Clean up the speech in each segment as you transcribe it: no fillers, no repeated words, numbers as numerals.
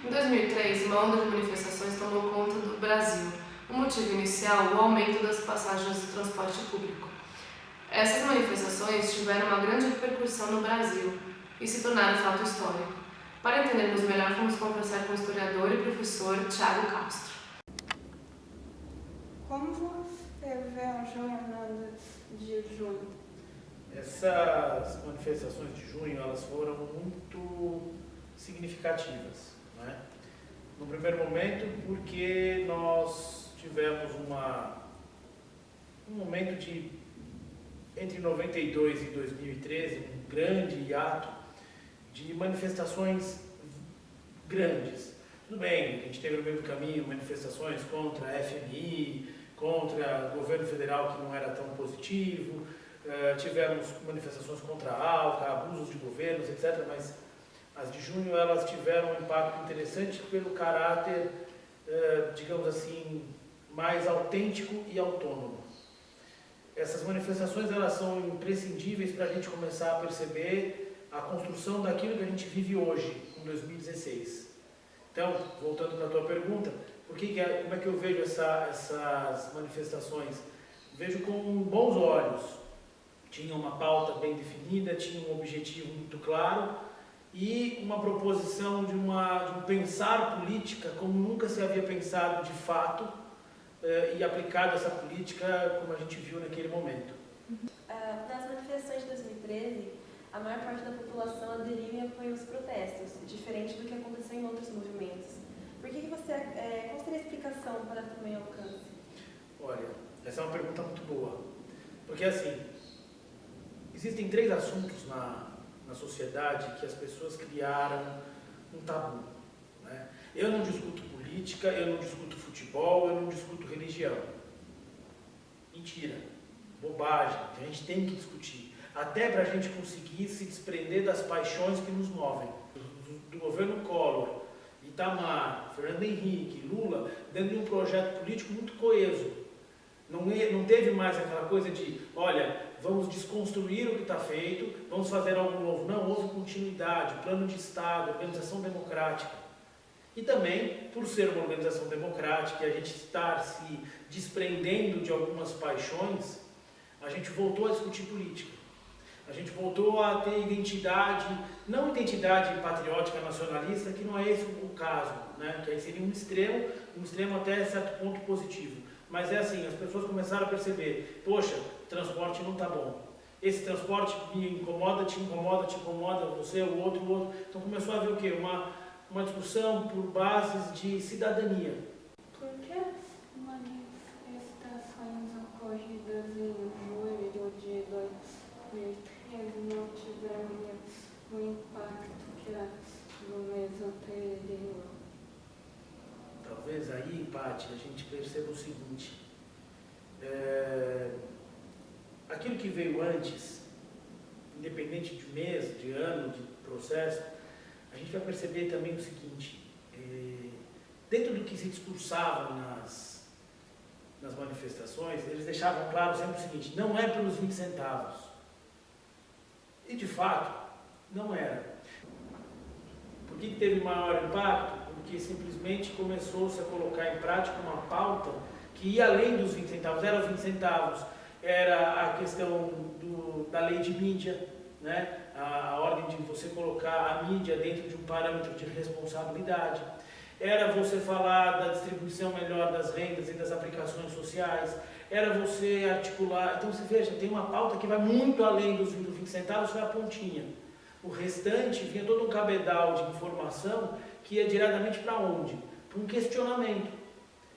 Em 2003, uma onda de manifestações tomou conta do Brasil. O motivo inicial, o aumento das passagens do transporte público. Essas manifestações tiveram uma grande repercussão no Brasil e se tornaram fato histórico. Para entendermos melhor, vamos conversar com o historiador e professor Thiago Castro. Como você vê a jornada de junho? Essas manifestações de junho, elas foram muito significativas, né? No primeiro momento, porque nós tivemos um momento de, entre 92 e 2013, um grande hiato de manifestações grandes. Tudo bem, a gente teve no meio do caminho manifestações contra a FMI, contra o governo federal que não era tão positivo, tivemos manifestações contra a ALCA, abusos de governos, etc., mas as de junho elas tiveram um impacto interessante pelo caráter, digamos assim, mais autêntico e autônomo. Essas manifestações elas são imprescindíveis para a gente começar a perceber a construção daquilo que a gente vive hoje, em 2016. Então, voltando para a tua pergunta, como é que eu vejo essas manifestações? Vejo com bons olhos. Tinha uma pauta bem definida, tinha um objetivo muito claro e uma proposição de um pensar política como nunca se havia pensado de fato e aplicado essa política como a gente viu naquele momento. Nas manifestações de 2013, a maior parte da população aderiu e apoiou os protestos, diferente do que aconteceu em outros movimentos. Por que você, qual seria a explicação para tamanho alcance? Olha, essa é uma pergunta muito boa, porque assim, existem 3 assuntos na sociedade que as pessoas criaram um tabu, né? Eu não discuto política, eu não discuto futebol, eu não discuto religião. Mentira, bobagem, a gente tem que discutir, até para a gente conseguir se desprender das paixões que nos movem. Do governo Collor, Itamar, Fernando Henrique, Lula, dentro de um projeto político muito coeso. Não teve mais aquela coisa de, olha, vamos desconstruir o que está feito, vamos fazer algo novo. Não, houve continuidade, plano de Estado, organização democrática. E também, por ser uma organização democrática e a gente estar se desprendendo de algumas paixões, a gente voltou a discutir política. A gente voltou a ter identidade, não identidade patriótica nacionalista, que não é esse o caso, né? Que aí seria um extremo até certo ponto positivo. Mas é assim, as pessoas começaram a perceber, poxa, transporte não está bom. Esse transporte me incomoda, te incomoda, você, o outro. Então começou a haver o quê? Uma discussão por bases de cidadania. Por que as manifestações ocorridas em julho de 2013 não tiveram o impacto que as no mês anterior? Talvez aí, Paty, a gente perceba o seguinte, aquilo que veio antes, independente de mês, de ano, de processo, a gente vai perceber também o seguinte, dentro do que se discursava nas manifestações, eles deixavam claro sempre o seguinte, não é pelos 20 centavos. E de fato, não era. Por que teve maior impacto? Porque simplesmente começou-se a colocar em prática uma pauta que ia além dos 20 centavos, era os 20 centavos, era a questão da lei de mídia, né? A ordem de você colocar a mídia dentro de um parâmetro de responsabilidade, era você falar da distribuição melhor das rendas e das aplicações sociais, era você articular, então você veja, tem uma pauta que vai muito além dos 20 centavos, foi a pontinha. O restante vinha todo um cabedal de informação que ia diretamente para onde? Para um questionamento.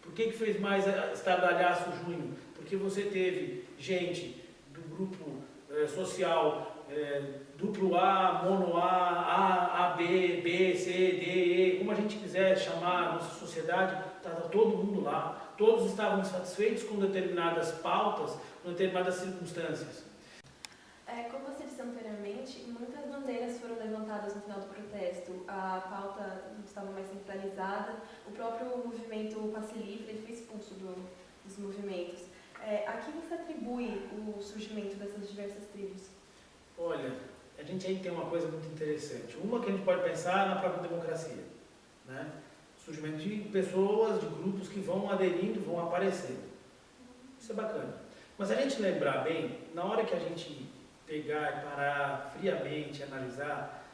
Por que fez mais estardalhaço junho? Porque você teve gente do grupo social duplo A, mono A, B, B, C, D, E, como a gente quiser chamar a nossa sociedade, estava todo mundo lá. Todos estavam insatisfeitos com determinadas pautas, com determinadas circunstâncias. Como você disse anteriormente, muitas bandeiras foram levantadas no final do protesto. A pauta estava mais centralizada. O próprio movimento Passe Livre ele foi expulso dos movimentos. A que você atribui o surgimento dessas diversas tribos? Olha, a gente aí tem uma coisa muito interessante. Uma que a gente pode pensar na própria democracia. né? Surgimento de pessoas, de grupos que vão aderindo, vão aparecendo. Isso é bacana. Mas se a gente lembrar bem, na hora que a gente pegar e parar friamente, analisar,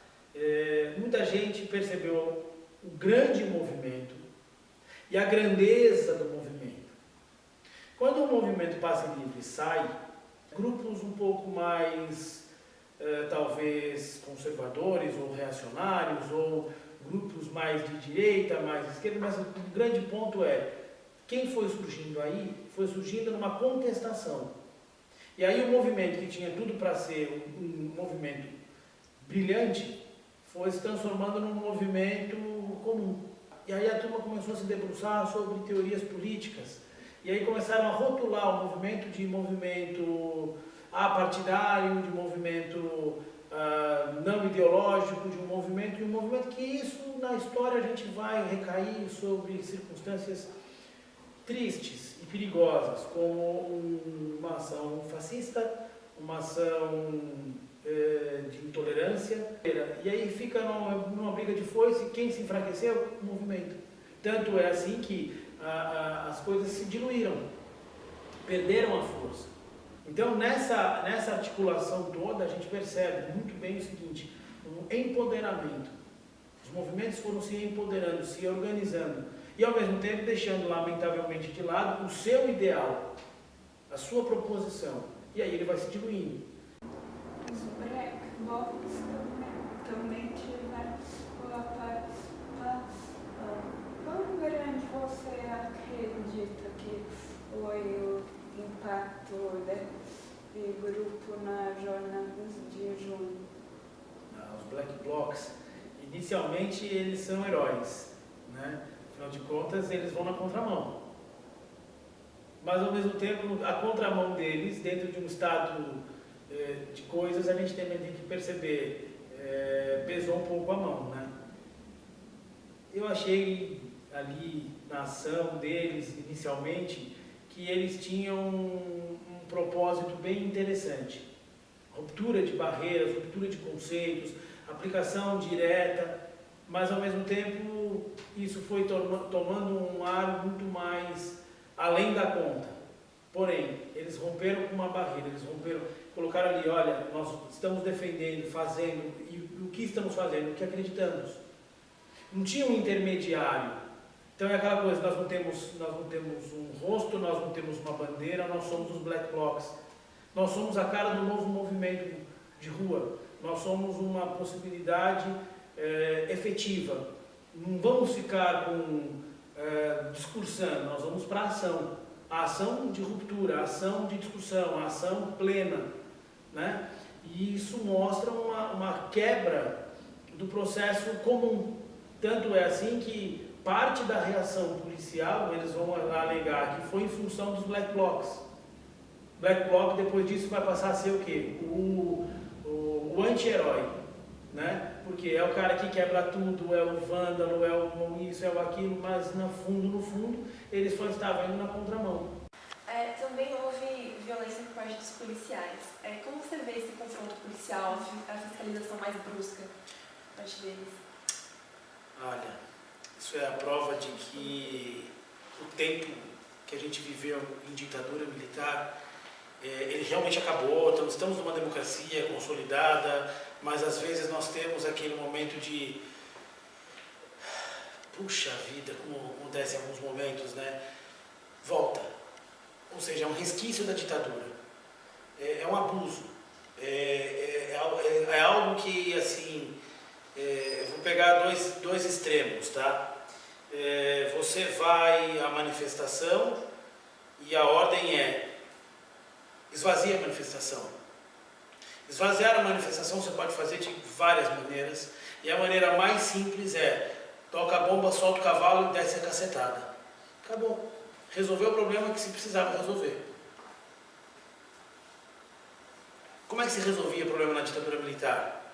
muita gente percebeu o grande movimento e a grandeza do movimento. Quando o movimento Passe Livre sai, grupos um pouco mais, talvez, conservadores ou reacionários, ou grupos mais de direita, mais de esquerda, mas o grande ponto é, quem foi surgindo aí, foi surgindo numa contestação. E aí o movimento que tinha tudo para ser um movimento brilhante, foi se transformando num movimento comum. E aí a turma começou a se debruçar sobre teorias políticas. E aí começaram a rotular o movimento de movimento apartidário, de movimento não ideológico, de um movimento, e um movimento que isso na história a gente vai recair sobre circunstâncias tristes e perigosas, como uma ação fascista, uma ação de intolerância, e aí fica numa briga de foice, quem se enfraqueceu? O movimento. Tanto é assim que as coisas se diluíram, perderam a força. Então, nessa articulação toda, a gente percebe muito bem o seguinte, um empoderamento. Os movimentos foram se empoderando, se organizando, e ao mesmo tempo deixando, lamentavelmente, de lado o seu ideal, a sua proposição. E aí ele vai se diluindo. Os black blocs também tiveram a participação. Quão grande você acredita que foi o impacto desse grupo nas jornadas de junho? Os black blocs, inicialmente eles são heróis, né? Afinal de contas, eles vão na contramão. Mas ao mesmo tempo, a contramão deles, dentro de um estado de coisas, a gente também tem que perceber, pesou um pouco a mão, né? Eu achei ali na ação deles, inicialmente, que eles tinham um propósito bem interessante. Ruptura de barreiras, ruptura de conceitos, aplicação direta, mas ao mesmo tempo isso foi tomando um ar muito mais além da conta. Porém, eles romperam com uma barreira, eles colocaram ali, olha, nós estamos defendendo, fazendo, e o que estamos fazendo? O que acreditamos. Não tinha um intermediário. Então é aquela coisa, nós não temos um rosto, nós não temos uma bandeira, nós somos os black blocs. Nós somos a cara do novo movimento de rua. Nós somos uma possibilidade efetiva. Não vamos ficar discursando, nós vamos para a ação. A ação de ruptura, a ação de discussão, a ação plena, né? E isso mostra uma quebra do processo comum. Tanto é assim que parte da reação policial, eles vão alegar que foi em função dos black blocs. Black bloc, depois disso, vai passar a ser o quê? O anti-herói, né? Porque é o cara que quebra tudo, é o vândalo, é o isso, é o aquilo, mas no fundo, eles só estavam indo na contramão. Também houve violência por parte dos policiais. Como você vê esse confronto policial, a fiscalização mais brusca por parte deles? Olha, isso é a prova de que o tempo que a gente viveu em ditadura militar, ele realmente acabou. Estamos numa democracia consolidada, mas às vezes nós temos aquele momento de puxa vida, como acontece em alguns momentos, né? Volta. Ou seja, é um resquício da ditadura. É um abuso. É algo que, assim, eu vou pegar dois extremos, tá? Você vai à manifestação e a ordem é esvazie a manifestação. Esvaziar a manifestação você pode fazer de várias maneiras, e a maneira mais simples é toca a bomba, solta o cavalo e desce a cacetada. Acabou. Resolveu o problema que se precisava resolver. Como é que se resolvia o problema na ditadura militar?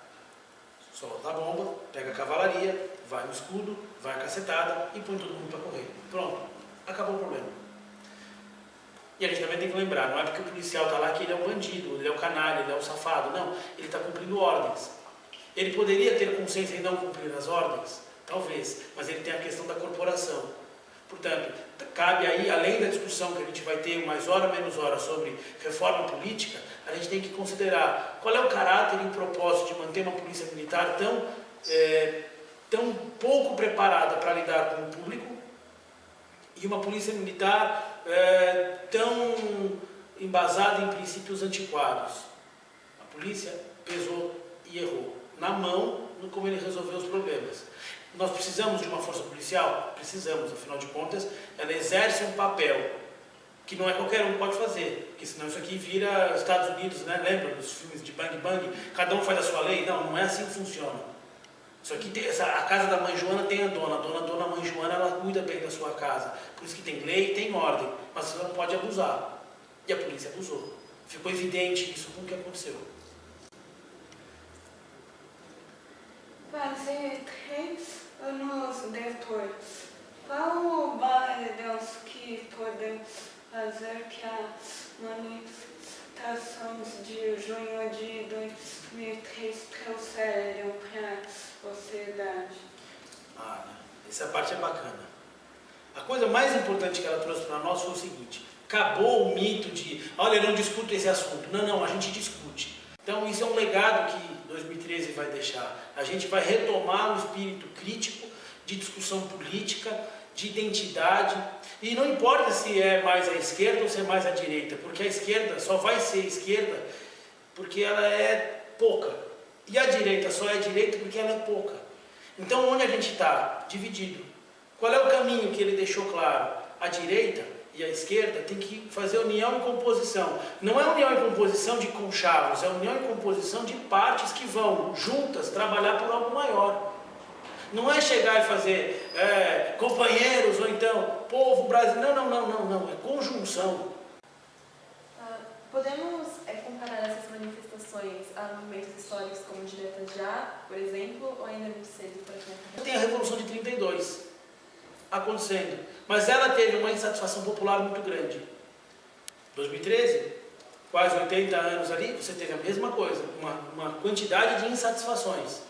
Solta a bomba, pega a cavalaria, vai no escudo, vai a cacetada e põe todo mundo para correr. Pronto. Acabou o problema. E a gente também tem que lembrar, não é porque o policial está lá que ele é um bandido, ele é um canalha, ele é um safado. Não, ele está cumprindo ordens. Ele poderia ter consciência em não cumprir as ordens? Talvez, mas ele tem a questão da corporação. Portanto, cabe aí, além da discussão que a gente vai ter mais hora, menos hora sobre reforma política, a gente tem que considerar qual é o caráter e o propósito de manter uma polícia militar tão pouco preparada para lidar com o público e uma polícia militar tão embasada em princípios antiquados. A polícia pesou e errou na mão no como ele resolveu os problemas. Nós precisamos de uma força policial? Precisamos, afinal de contas, ela exerce um papel que não é qualquer um que pode fazer, porque senão isso aqui vira Estados Unidos, né? Lembra dos filmes de Bang Bang? Cada um faz a sua lei? Não, não é assim que funciona. Isso aqui a casa da mãe Joana tem a dona mãe Joana, ela cuida bem da sua casa. Por isso que tem lei e tem ordem, mas você não pode abusar. E a polícia abusou. Ficou evidente isso com o que aconteceu. Fazer 3 anos depois, qual barreiras que podem fazer que as manifestações de junho de 2003 trouxeram para a sociedade? Essa parte é bacana. A coisa mais importante que ela trouxe para nós foi o seguinte: acabou o mito de, olha, eu não discuto esse assunto. Não, a gente discute. Então isso é um legado que 2013 vai deixar. A gente vai retomar o espírito crítico de discussão política, de identidade, e não importa se é mais a esquerda ou se é mais a direita, porque a esquerda só vai ser esquerda porque ela é pouca, e a direita só é direita porque ela é pouca. Então onde a gente está? Dividido. Qual é o caminho que ele deixou claro? A direita e a esquerda tem que fazer união e composição. Não é união e composição de conchavos, é união e composição de partes que vão juntas trabalhar por algo maior. Não é chegar e fazer companheiros ou então povo brasileiro. Não. É conjunção. Podemos comparar essas manifestações a momentos históricos como Diretas Já, por exemplo, ou ainda é muito cedo para cá? Tem a Revolução de 32 acontecendo, mas ela teve uma insatisfação popular muito grande. 2013, quase 80 anos ali, você teve a mesma coisa, uma quantidade de insatisfações.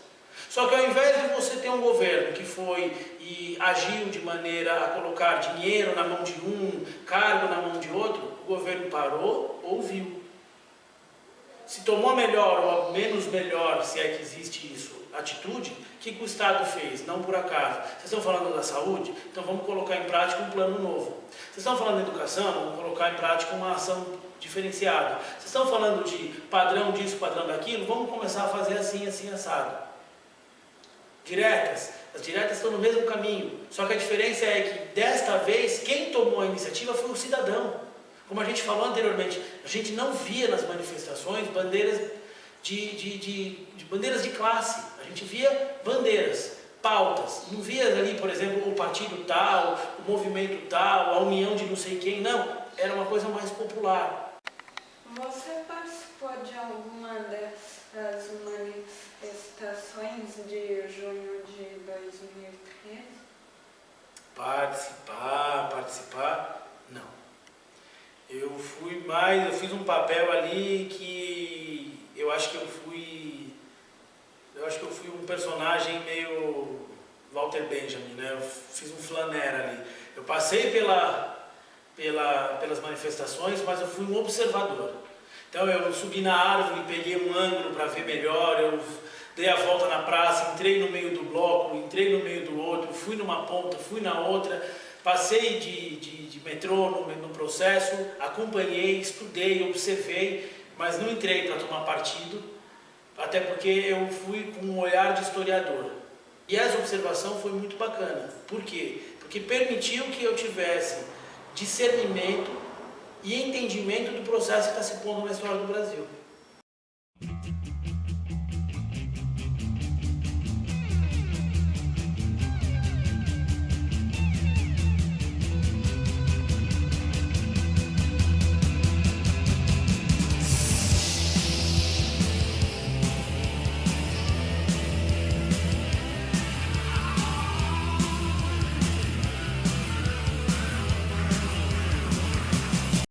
Só que ao invés de você ter um governo que foi e agiu de maneira a colocar dinheiro na mão de um, cargo na mão de outro, o governo parou, ouviu. Se tomou a melhor ou a menos melhor, se é que existe isso, atitude, o que o Estado fez? Não por acaso. Vocês estão falando da saúde? Então vamos colocar em prática um plano novo. Vocês estão falando da educação? Vamos colocar em prática uma ação diferenciada. Vocês estão falando de padrão disso, padrão daquilo? Vamos começar a fazer assim, assim, assado. Diretas. As diretas estão no mesmo caminho. Só que a diferença é que, desta vez, quem tomou a iniciativa foi o cidadão. Como a gente falou anteriormente, a gente não via nas manifestações bandeiras bandeiras de classe. A gente via bandeiras, pautas. Não via ali, por exemplo, o partido tal, o movimento tal, a união de não sei quem. Não, era uma coisa mais popular. Você participou de alguma das manifestações de junho de 2013? Participar, não. Eu fiz um papel ali que eu acho que eu fui um personagem meio Walter Benjamin, né? Eu fiz um flanera ali. Eu passei pelas manifestações, mas eu fui um observador. Então eu subi na árvore, peguei um ângulo para ver melhor, eu dei a volta na praça, entrei no meio do bloco, entrei no meio do outro, fui numa ponta, fui na outra, passei de metrô no processo, acompanhei, estudei, observei, mas não entrei para tomar partido, até porque eu fui com um olhar de historiador. E essa observação foi muito bacana. Por quê? Porque permitiu que eu tivesse discernimento e entendimento do processo que está se pondo na história do Brasil.